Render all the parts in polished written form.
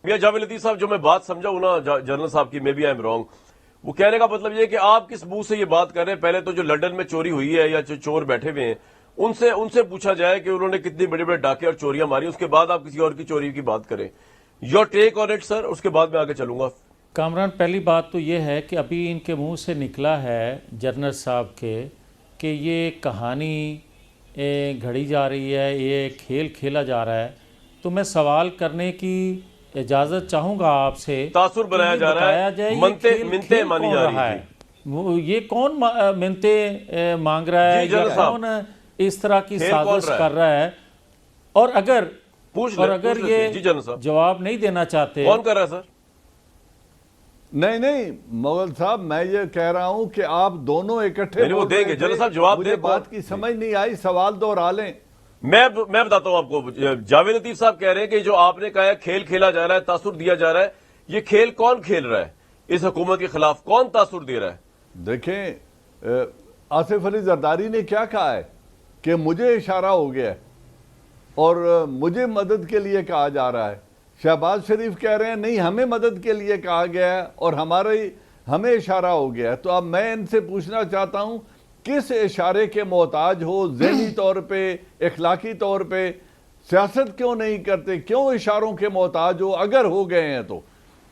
मियां जावेद लतीफ साहब, जो मैं बात समझा हूं ना जनरल साहब की, maybe I am wrong, वो कहने का मतलब ये है कि आप किस मुंह से ये बात कर रहे हैं। पहले तो जो लंदन में चोरी हुई है या जो चोर बैठे हुए हैं उनसे उनसे पूछा जाए कि उन्होंने कितनी बड़े बड़े डाके और चोरियां मारी, उसके बाद आप किसी और की चोरी की बात करें। Your take on it sir, उसके बाद मैं आगे चलूंगा। कामरान, पहली बात तो ये है कि अभी इनके मुंह से निकला है जनरल साहब के कि ये कहानी घड़ी जा रही है, ये खेल खेला जा रहा है। तो मैं सवाल करने की इजाज़त चाहूँगा आपसे। तासुर बनाया जा रहा है, मिन्नतें मानी जा रही है। ये कौन मिन्नतें मांग रहा है या कौन इस तरह की साजिश कर रहा है? और अगर ये जवाब नहीं देना चाहते, कौन कर रहा है सर? नहीं मुगल साहब, मैं ये कह रहा हूं कि आप दोनों इकट्ठे वो देंगे जनरल साहब जवाब। मुझे बात की समझ नहीं आई, सवाल दोहरा लें। मैं बताता हूं आपको। जावेद लतीफ साहब कह रहे हैं कि जो आपने कहा है खेल खेला जा रहा है, तासुर दिया जा रहा है, ये खेल कौन खेल रहा है? इस हुकूमत के खिलाफ कौन तासुर दे रहा है? देखें, आसिफ अली जरदारी ने क्या कहा है कि मुझे इशारा हो गया है और मुझे मदद के लिए कहा जा रहा है। शहबाज शरीफ कह रहे हैं नहीं, हमें मदद के लिए कहा गया है और हमें इशारा हो गया है। तो अब मैं इनसे पूछना चाहता हूं, किस इशारे के मोहताज हो? ज़हनी तौर पे, इखलाकी तौर पे सियासत क्यों नहीं करते? क्यों इशारों के मोहताज हो अगर हो गए हैं तो?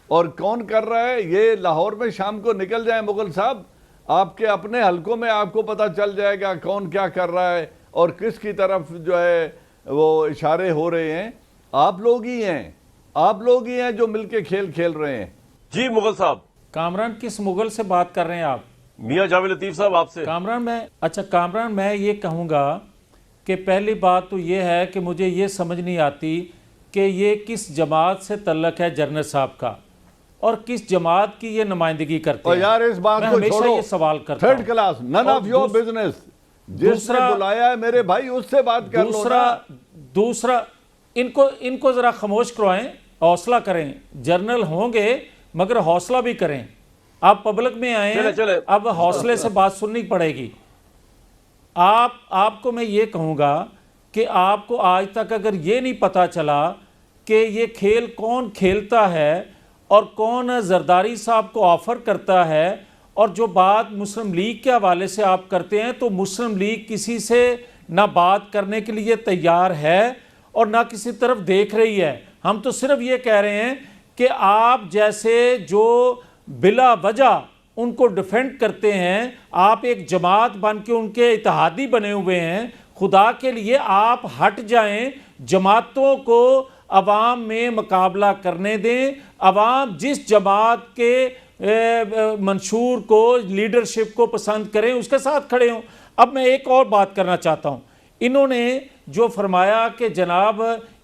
और कौन कर रहा है ये? लाहौर में शाम को निकल जाए मुगल साहब, आपके अपने हलकों में आपको पता चल जाएगा कौन क्या कर रहा है और किसकी तरफ जो है वो इशारे हो रहे हैं। आप लोग ही हैं जो मिलके खेल खेल रहे हैं। जी मुगल साहब। कामरान, किस मुगल से बात कर रहे हैं आप? मियां जावेद लतीफ साहब आपसे। कामरान, मैं ये कहूँगा कि पहली बात तो ये है कि मुझे ये समझ नहीं आती कि ये किस जमात से तल्लक है जनरल साहब का और किस जमात की ये नुमाइंदगी करते हैं। यार इस बात को छोड़ो, ये सवाल करता हूं। Third class, none of your business. जिसने बुलाया है मेरे भाई, उससे बात कर लो। दूसरा इनको जरा खामोश करवाएं, हौसला करें। जर्नल होंगे मगर हौसला भी करें। आप पब्लिक में आए हैं, अब हौसले से बात सुननी पड़ेगी। आपको मैं ये कहूँगा कि आपको आज तक अगर ये नहीं पता चला कि ये खेल कौन खेलता है और कौन जरदारी साहब को ऑफर करता है, और जो बात मुस्लिम लीग के हवाले से आप करते हैं, तो मुस्लिम लीग किसी से ना बात करने के लिए तैयार है और ना किसी तरफ देख रही है। हम तो सिर्फ ये कह रहे हैं कि आप जैसे जो बिला वजह उनको डिफेंड करते हैं, आप एक जमात बन के उनके इत्तेहादी बने हुए हैं। खुदा के लिए आप हट जाएं, जमातों को अवाम में मुकाबला करने दें। अवाम जिस जमात के मंशूर को, लीडरशिप को पसंद करें, उसके साथ खड़े हों। अब मैं एक और बात करना चाहता हूँ। इन्होंने जो फरमाया कि जनाब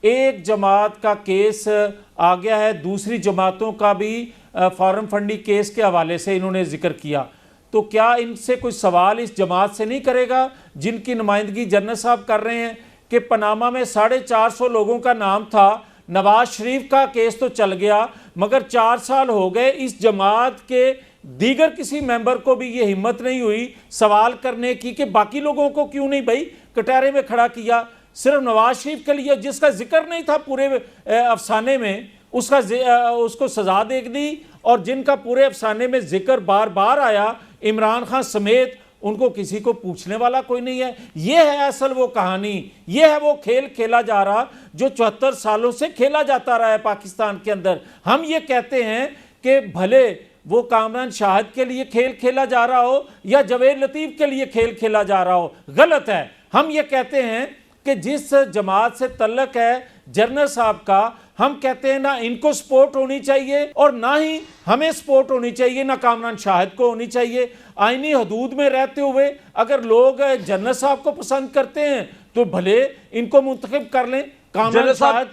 एक जमात का केस आ गया है, दूसरी जमातों का भी फॉरेन फंडिंग केस के हवाले से इन्होंने जिक्र किया, तो क्या इनसे कोई सवाल इस जमात से नहीं करेगा जिनकी नुमाइंदगी जनरल साहब कर रहे हैं कि पनामा में 450 लोगों का नाम था, नवाज शरीफ का केस तो चल गया मगर 4 साल हो गए, इस जमात के दीगर किसी मेंबर को भी ये हिम्मत नहीं हुई सवाल करने की कि बाकी लोगों को क्यों नहीं भाई कटहरे में खड़ा किया। सिर्फ नवाज शरीफ के लिए जिसका जिक्र नहीं था पूरे अफसाने में, उसको सजा दे दी, और जिनका पूरे अफसाने में जिक्र बार बार आया, इमरान खान समेत, उनको किसी को पूछने वाला कोई नहीं है। ये है असल वो कहानी, ये है वो खेल खेला जा रहा जो 74 सालों से खेला जाता रहा है पाकिस्तान के अंदर। हम ये कहते हैं कि भले वो कामरान शाहिद के लिए खेल खेला जा रहा हो या जावेद लतीफ के लिए खेल खेला जा रहा हो, गलत है। हम ये कहते हैं कि जिस जमात से तल्लक है जनरल साहब का, हम कहते हैं ना इनको सपोर्ट होनी चाहिए और ना ही हमें सपोर्ट होनी चाहिए, ना कामरान शाहिद को होनी चाहिए। आईनी हदूद में रहते हुए अगर लोग जनरल साहब को पसंद करते हैं तो भले इनको मुंतखब कर लें। कामरान शाहिद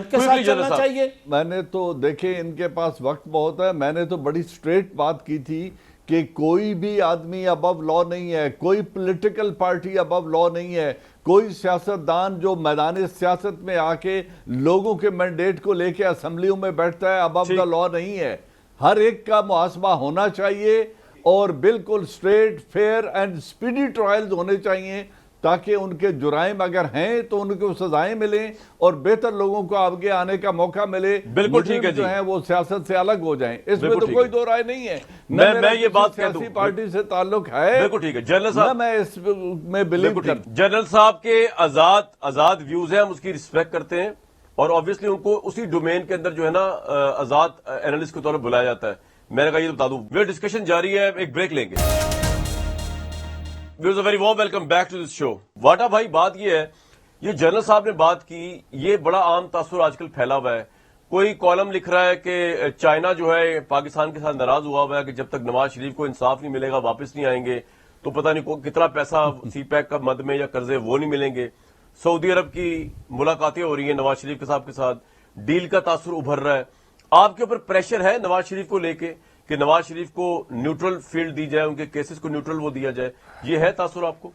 के साथ चलना चाहिए। मैंने तो देखे इनके पास वक्त बहुत है, मैंने तो बड़ी स्ट्रेट बात की थी कि कोई भी आदमी अबव लॉ नहीं है, कोई पॉलिटिकल पार्टी अबव लॉ नहीं है, कोई सियासतदान जो मैदान सियासत में आके लोगों के मैंडेट को लेके असेंबलियों में बैठता है अबव द लॉ नहीं है। हर एक का मुहासबा होना चाहिए और बिल्कुल straight, fair and speedy trials होने चाहिए, ताकि उनके जुराइम अगर हैं तो उनको सजाएं मिलें और बेहतर लोगों को आगे आने का मौका मिले। बिल्कुल ठीक है जो जी। है वो सियासत से अलग हो जाएं, इसमें बिल्कुल तो ठीक कोई है। दो राय नहीं है। मैं ये बात कह दूं, सियासी पार्टी से ताल्लुक है, बिल्कुल ठीक है जनरल ना साहब, मैं इसमें बिलीव बिल्कुल ठीक करता। है। जनरल साहब के आजाद व्यूज हैं, हम उसकी रिस्पेक्ट करते हैं और ऑब्वियसली उनको उसी डोमेन के अंदर जो है ना आजाद एनालिस्ट के तौर पर बुलाया जाता है। मैंने कहा ये तो बता दूं। वे डिस्कशन जारी है, एक ब्रेक लेंगे। Very warm welcome back to this show. वाटा भाई, बात ये है, ये जनरल साहब ने बात की, ये बड़ा आम तासुर आजकल फैला हुआ है। कोई कॉलम लिख रहा है कि चाइना जो है पाकिस्तान के साथ नाराज हुआ हुआ है कि जब तक नवाज शरीफ को इंसाफ नहीं मिलेगा वापस नहीं आएंगे, तो पता नहीं कितना पैसा सी पैक का मद में या कर्जे वो नहीं मिलेंगे। सऊदी अरब की मुलाकातें हो रही हैं नवाज शरीफ के साहब के साथ, डील का तासुर उभर रहा है। आपके ऊपर प्रेशर है नवाज शरीफ को लेके कि नवाज शरीफ को न्यूट्रल फील्ड दी जाए, उनके केसेस को न्यूट्रल वो दिया जाए, ये है तासुर आपको?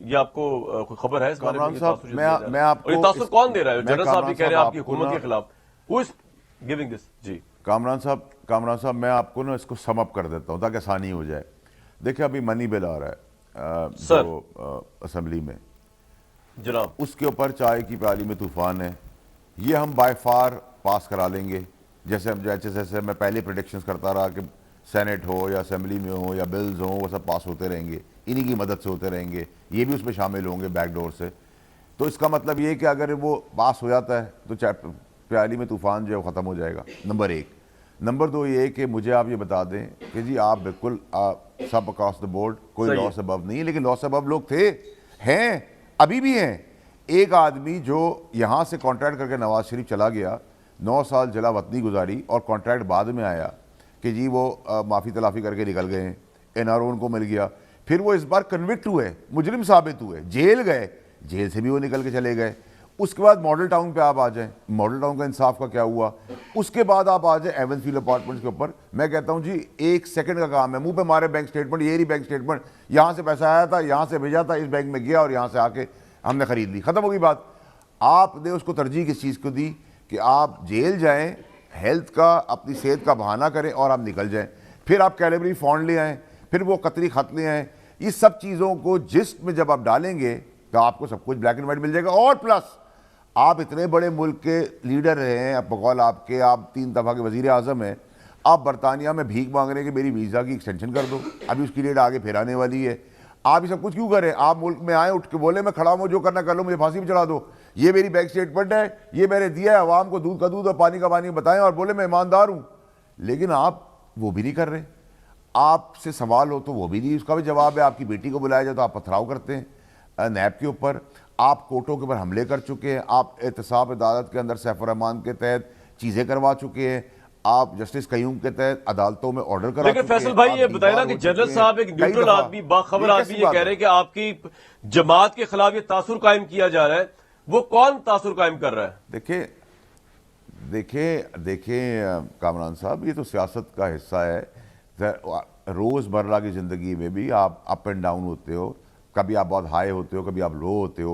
ये आपको कोई खबर है इस बारे में? कामरान साहब, मैं आपको और ये तासुर कौन दे रहा है? मैं जनरल साहब भी कामरान कह रहे हैं साहब आपकी आपको हुकूमत के ना- खिलाफ। Who is giving this? जी कामरान साहब मैं आपको ना इसको सम अप कर देता हूं ताकि आसानी हो जाए। देखिए, अभी मनी बिल आ रहा है सर। जो असेंबली में, जनाब, उसके ऊपर चाय की प्याली में तूफान है। ये हम बाय फार पास करा लेंगे। जैसे जैसे मैं पहले प्रेडिक्शंस करता रहा कि सेनेट हो या असेंबली में हो या बिल्स हो, वो सब पास होते रहेंगे, इन्हीं की मदद से होते रहेंगे, ये भी उसमें शामिल होंगे बैकडोर से। तो इसका मतलब ये है कि अगर वो पास हो जाता है तो चाय प्याली में तूफान जो है ख़त्म हो जाएगा, नंबर एक। नंबर दो ये है कि मुझे आप ये बता दें कि जी आप बिल्कुल सब अक्रॉस द बोर्ड कोई सही है। लॉ से अबव नहीं है, लेकिन लॉ से अबव लोग थे, हैं, अभी भी हैं। एक आदमी जो यहाँ से कॉन्ट्रैक्ट करके नवाज शरीफ चला गया, 9 साल जला वतनी गुजारी और कॉन्ट्रैक्ट बाद में आया कि जी वो माफ़ी तलाफ़ी करके निकल गए हैं, एनआरओ उनको मिल गया, फिर वो इस बार कन्विक्ट हुए, मुजरिम साबित हुए, जेल गए, जेल से भी वो निकल के चले गए। उसके बाद मॉडल टाउन पे आप आ जाएं, मॉडल टाउन का इंसाफ का क्या हुआ? उसके बाद आप आ जाएं एवंसफील्ड अपार्टमेंट्स के ऊपर। मैं कहता हूं जी 1 सेकंड का काम है, मुंह पे मारे बैंक स्टेटमेंट, ये रही बैंक स्टेटमेंट, यहाँ से पैसा आया था, यहाँ से भेजा था, इस बैंक में गया और यहाँ से आके हमने खरीद ली, खत्म हो गई बात। आपने उसको तरजीह किस चीज़ को दी कि आप जेल जाएं, हेल्थ का अपनी सेहत का बहाना करें और आप निकल जाएं, फिर आप कैलेबरी फॉन्ड ले आएँ, फिर वो कतरी खत ले आएँ। इस सब चीज़ों को जिस्ट में जब आप डालेंगे तो आपको सब कुछ ब्लैक एंड वाइट मिल जाएगा। और प्लस आप इतने बड़े मुल्क के लीडर रहे हैं, अब बकौल आपके, आप 3 दफ़ा के वज़ीर आज़म हैं, आप बरतानिया में भीख मांग रहे हैं कि मेरी वीज़ा की एक्सटेंशन कर दो, अभी उसकी डेट आगे फिर आने वाली है। आप ये सब कुछ क्यों करें? आप मुल्क में आए, उठ के बोले मैं खड़ा हूँ, जो करना कर लो, मुझे फांसी में चढ़ा दो, ये मेरी बैंक स्टेटमेंट है, ये मैंने दिया है, आवाम को दूध का दूध और पानी का पानी बताएं और बोले मैं ईमानदार हूँ। लेकिन आप वो भी नहीं कर रहे। आपसे सवाल हो तो वो भी नहीं, उसका भी जवाब है। आपकी बेटी को बुलाया जाए तो आप पथराव करते हैं नैब के ऊपर। आप कोर्टों के ऊपर हमले कर चुके हैं, आप एहतसाब अदालत के अंदर सैफुर रहमान के तहत चीज़ें करवा चुके हैं, आप जस्टिस कयूम के तहत अदालतों में ऑर्डर करा लेकिन चुके हैं। फैसल भाई आप ये बताए ना दीवार कि हो जनरल चुके हैं साहब एक कई न्यूट्रल दफा। आदमी, बाखबर ये आदमी, कैसी ये बात कह है? रहे हैं कि आपकी जमात के खिलाफ ये तासुर कायम किया जा रहा है। वो कौन तासुर कायम कर रहा है? देखिए कामरान साहब, ये तो सियासत का हिस्सा है। रोज़मर्रा की ज़िंदगी में भी आप अप एंड डाउन होते हो, कभी आप बहुत हाई होते हो, कभी आप लो होते हो।